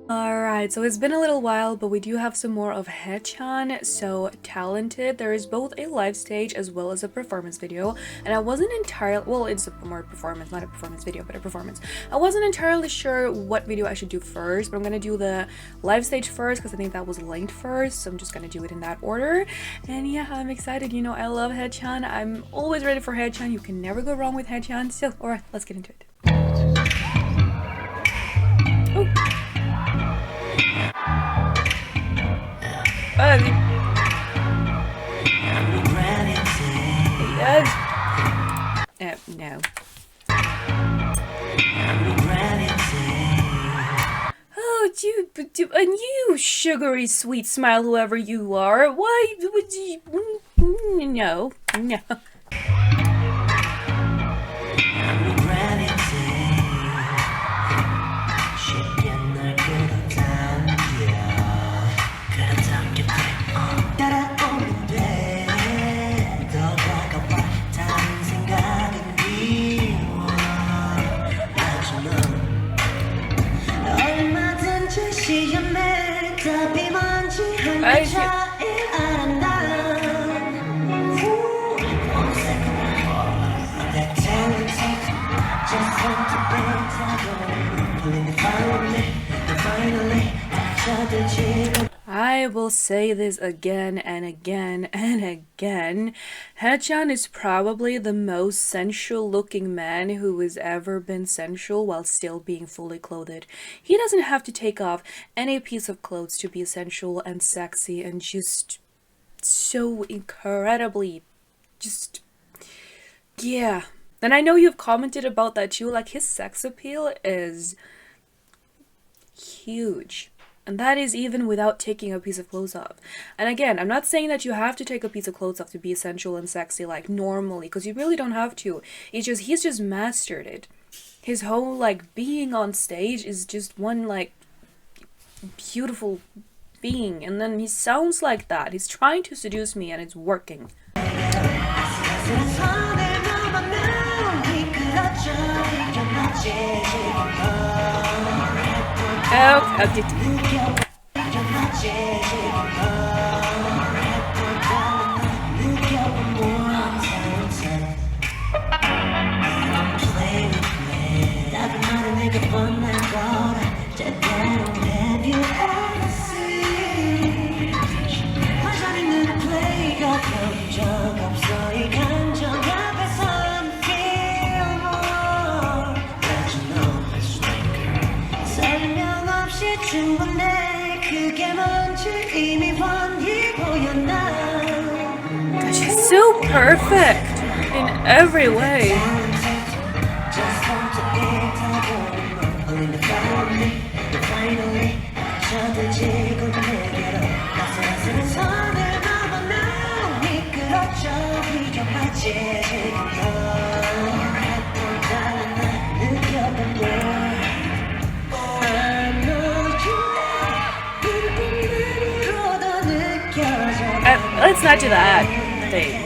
Alright, so it's been a little while, but we do have some more of Haechan, so talented. There is both a live stage as well as a performance video, and I wasn't entirely, well, it's a more performance, not a performance video, but a performance. I wasn't entirely sure what video I should do first, but I'm gonna do the live stage first because I think that was linked first, so I'm just gonna do it in that order. And yeah, I'm excited, you know, I love Haechan. I'm always ready for Haechan. You can never go wrong with Haechan. So, alright, let's get into it. Oh. No. Oh, and you sugary sweet smile, whoever you are. Why would you? No. I will say this again and again and again. Haechan is probably the most sensual looking man who has ever been sensual while still being fully clothed. He doesn't have to take off any piece of clothes to be sensual and sexy and just so incredibly just yeah. And I know you've commented about that too, like his sex appeal is huge. And that is even without taking a piece of clothes off. And again, I'm not saying that you have to take a piece of clothes off to be sensual and sexy like normally, because you really don't have to. It's just, he's just mastered it. His whole like being on stage is just one like beautiful being. And then he sounds like that. He's trying to seduce me and it's working. She's so perfect in every way. Let's not do that thing.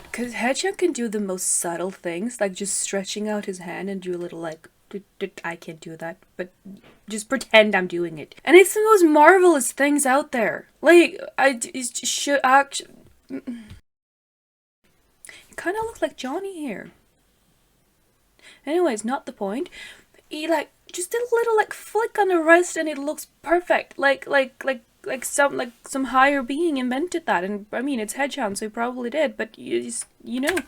Because Haechan can do the most subtle things, like just stretching out his hand and do a little like, I can't do that, but just pretend I'm doing it. And it's the most marvelous things out there. Like, it should actually... You kind of look like Johnny here. Anyways, not the point. He like, just a little like flick on the wrist and it looks perfect. Like some higher being invented that. And I mean, it's Haechan, so he probably did, but you know.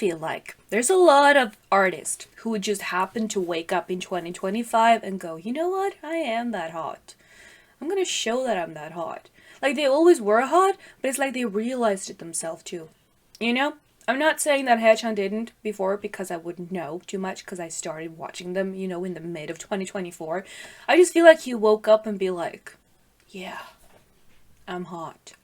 feel like there's a lot of artists who just happen to wake up in 2025 and go, you know what? I am that hot. I'm gonna show that I'm that hot. Like, they always were hot, but it's like they realized it themselves too. You know? I'm not saying that Haechan didn't before because I wouldn't know too much because I started watching them, you know, in the mid of 2024. I just feel like he woke up and be like, yeah, I'm hot.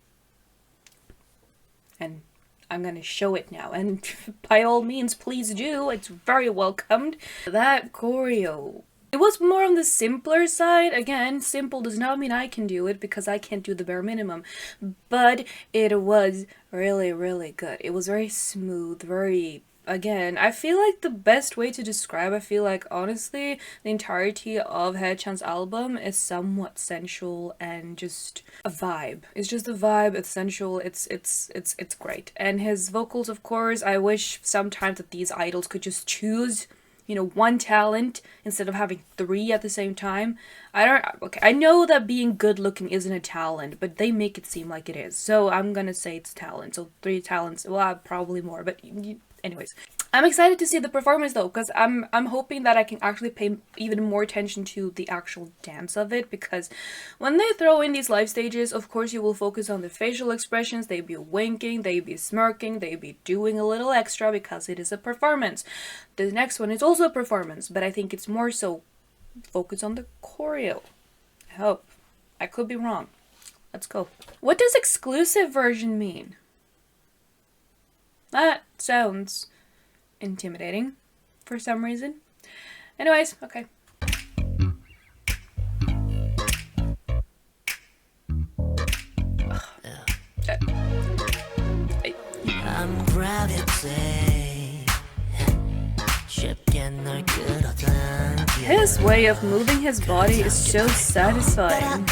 And I'm gonna show it now. And by all means, please do. It's very welcomed. That choreo. It was more on the simpler side. Again, simple does not mean I can do it because I can't do the bare minimum. But it was really, really good. It was very smooth, very... Again, I feel like the best way to describe, I feel like, honestly, the entirety of Haechan's album is somewhat sensual and just a vibe. It's just a vibe, it's sensual, it's great. And his vocals, of course, I wish sometimes that these idols could just choose, you know, one talent instead of having three at the same time. Okay, I know that being good looking isn't a talent, but they make it seem like it is. So I'm gonna say it's talent. So 3 talents, well, probably more, but anyways. I'm excited to see the performance though, because I'm hoping that I can actually pay even more attention to the actual dance of it, because when they throw in these live stages, of course you will focus on the facial expressions. They be winking, they be smirking, they be doing a little extra because it is a performance. The next one is also a performance, but I think it's more so focus on the choreo. I hope. I could be wrong. Let's go. What does exclusive version mean? That sounds intimidating for some reason. Anyways, okay. His way of moving his body is so satisfying.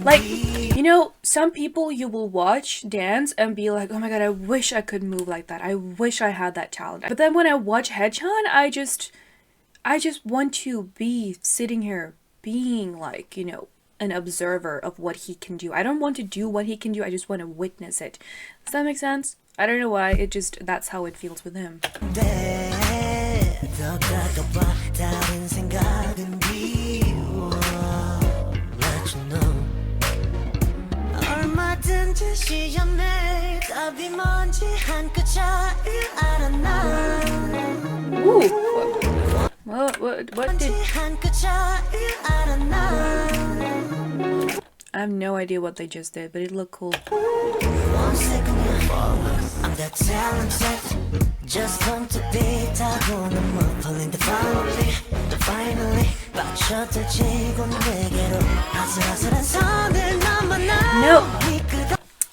Like, you know, some people you will watch dance and be like, oh my god, I wish I could move like that. I wish I had that talent. But then when I watch Haechan, I just want to be sitting here being like, you know, an observer of what he can do. I don't want to do what he can do. I just want to witness it. Does that make sense? I don't know why. It just, that's how it feels with him. Ooh. What did... I have no idea what they just did, but it looked cool. No.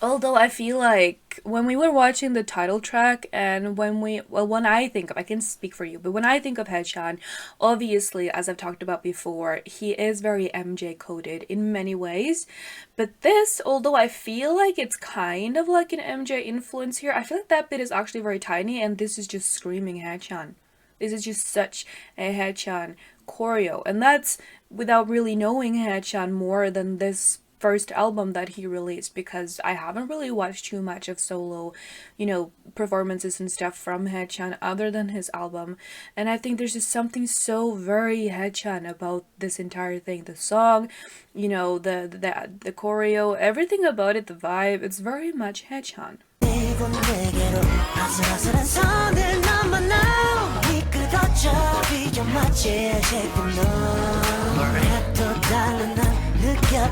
Although I feel like when we were watching the title track and when I think of, I can speak for you, but when I think of Haechan, obviously, as I've talked about before, he is very MJ coded in many ways. But this, although I feel like it's kind of like an MJ influence here, I feel like that bit is actually very tiny and this is just screaming Haechan. This is just such a Haechan choreo, and that's without really knowing Haechan more than this first album that he released, because I haven't really watched too much of solo, you know, performances and stuff from Haechan other than his album. And I think there's just something so very Haechan about this entire thing. The song, you know, the choreo, everything about it, the vibe, it's very much Haechan.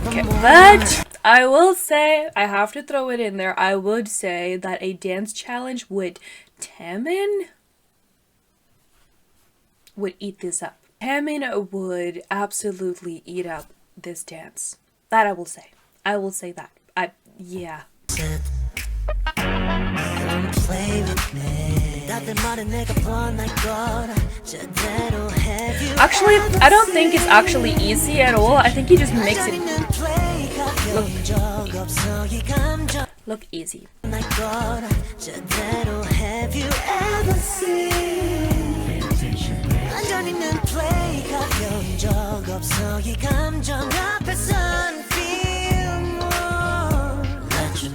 Okay, but I will say, I have to throw it in there, I would say that a dance challenge with Taemin would eat this up. Taemin would absolutely eat up this dance. That I will say. I will say that. Yeah. Actually, I don't think it's actually easy at all. I think he just makes it look easy.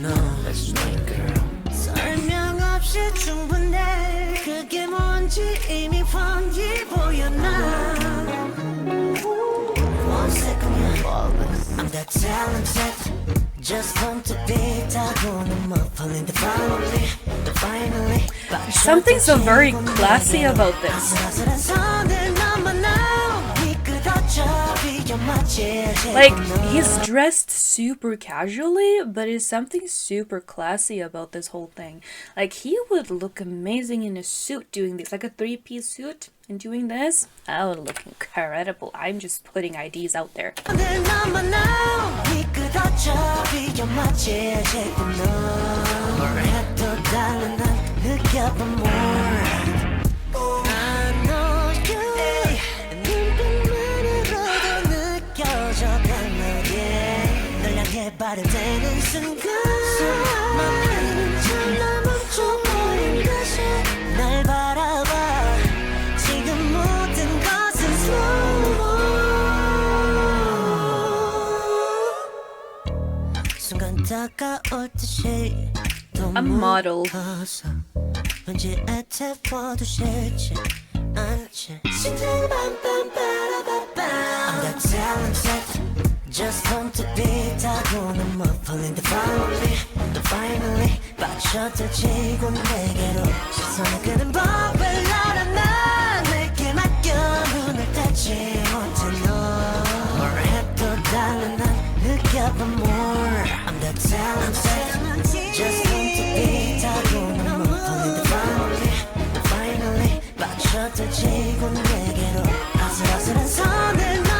Let's drink, girl. 설명 없이 충분해. 그게 뭔지 이미 환히 보여나. One second, I'm that talented. Just want to be 타고난 falling finally. Something so very classy about this. Like, he's dressed super casually, but there's something super classy about this whole thing. Like, he would look amazing in a suit doing this, like a three-piece suit, and doing this, I would look incredible. I'm just putting ideas out there. 발효되는 순간 맘은 찰나 멈춰버린 듯이 날 바라봐 지금 모든 것은 slow 순간 다가올 듯이 A model. 왠지 애태워도 싫지 않지 심장이 빰빰빠라빠빰 I'm that talented Just want to be 타고난 falling finally 빠져들지고 내게로 시선을 끄는 법을 알아 내게 맡겨 눈을 떼지 못해 너 해도 달라 난 느껴봐 more I'm that talented Just want to be 타고난 falling finally 빠져들지고 내게로 아슬아슬한 선을 넘어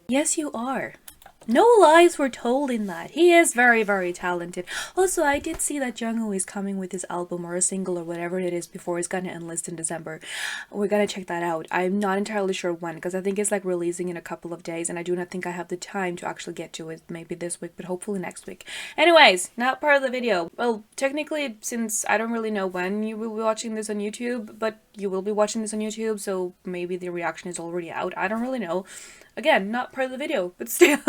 Yes, you are. No lies were told in that. He is very, very talented. Also, I did see that Jungwoo is coming with his album or a single or whatever it is before he's gonna enlist in December. We're gonna check that out. I'm not entirely sure when, because I think it's like releasing in a couple of days, and I do not think I have the time to actually get to it. Maybe this week, but hopefully next week. Anyways, not part of the video. Well, technically, since I don't really know when you will be watching this on YouTube, but you will be watching this on YouTube, so maybe the reaction is already out. I don't really know. Again, not part of the video, but still,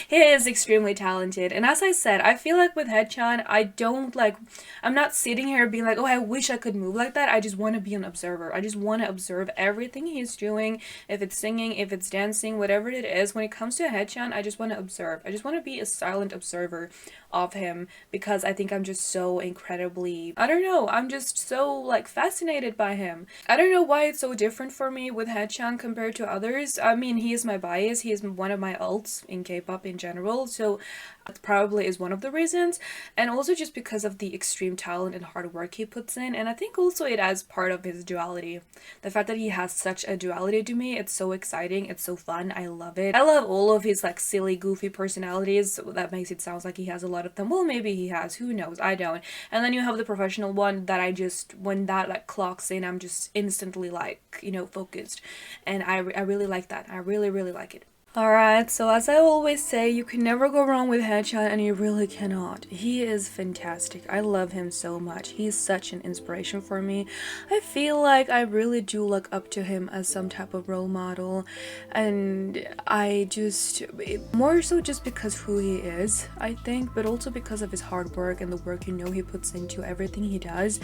he is extremely talented. And as I said, I feel like with Haechan, I'm not sitting here being like, oh, I wish I could move like that. I just want to be an observer. I just want to observe everything he's doing. If it's singing, if it's dancing, whatever it is. When it comes to Haechan, I just want to observe. I just want to be a silent observer of him, because I think I'm just so incredibly, I don't know, I'm just so like fascinated by him. I don't know why it's so different for me with Haechan compared to others. I mean, he is my bias, he is one of my alts in K-pop in general, so that probably is one of the reasons, and also just because of the extreme talent and hard work he puts in. And I think also it adds part of his duality. The fact that he has such a duality to me, it's so exciting, it's so fun, I love it. I love all of his like silly, goofy personalities. That makes it sound like he has a lot of them. Well, maybe he has, who knows, I don't. And then you have the professional one that I just, when that like clocks in, I'm just instantly like, you know, focused. And I really like that. I really like it. Alright, so as I always say, you can never go wrong with Haechan, and you really cannot. He is fantastic. I love him so much. He's such an inspiration for me. I feel like I really do look up to him as some type of role model, and I just, more so just because who he is, I think, but also because of his hard work and the work you know he puts into everything he does,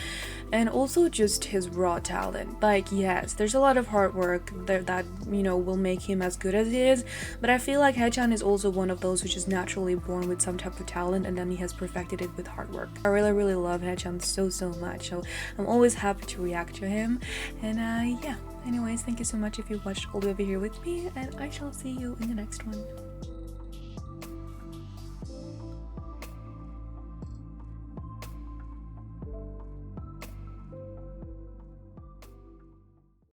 and also just his raw talent. Like, yes, there's a lot of hard work there that, you know, will make him as good as he is, but I feel like Haechan is also one of those who's just naturally born with some type of talent, and then he has perfected it with hard work. I really love Haechan so much, so I'm always happy to react to him. And yeah, anyways, thank you so much if you watched all the way over here with me, and I shall see you in the next one.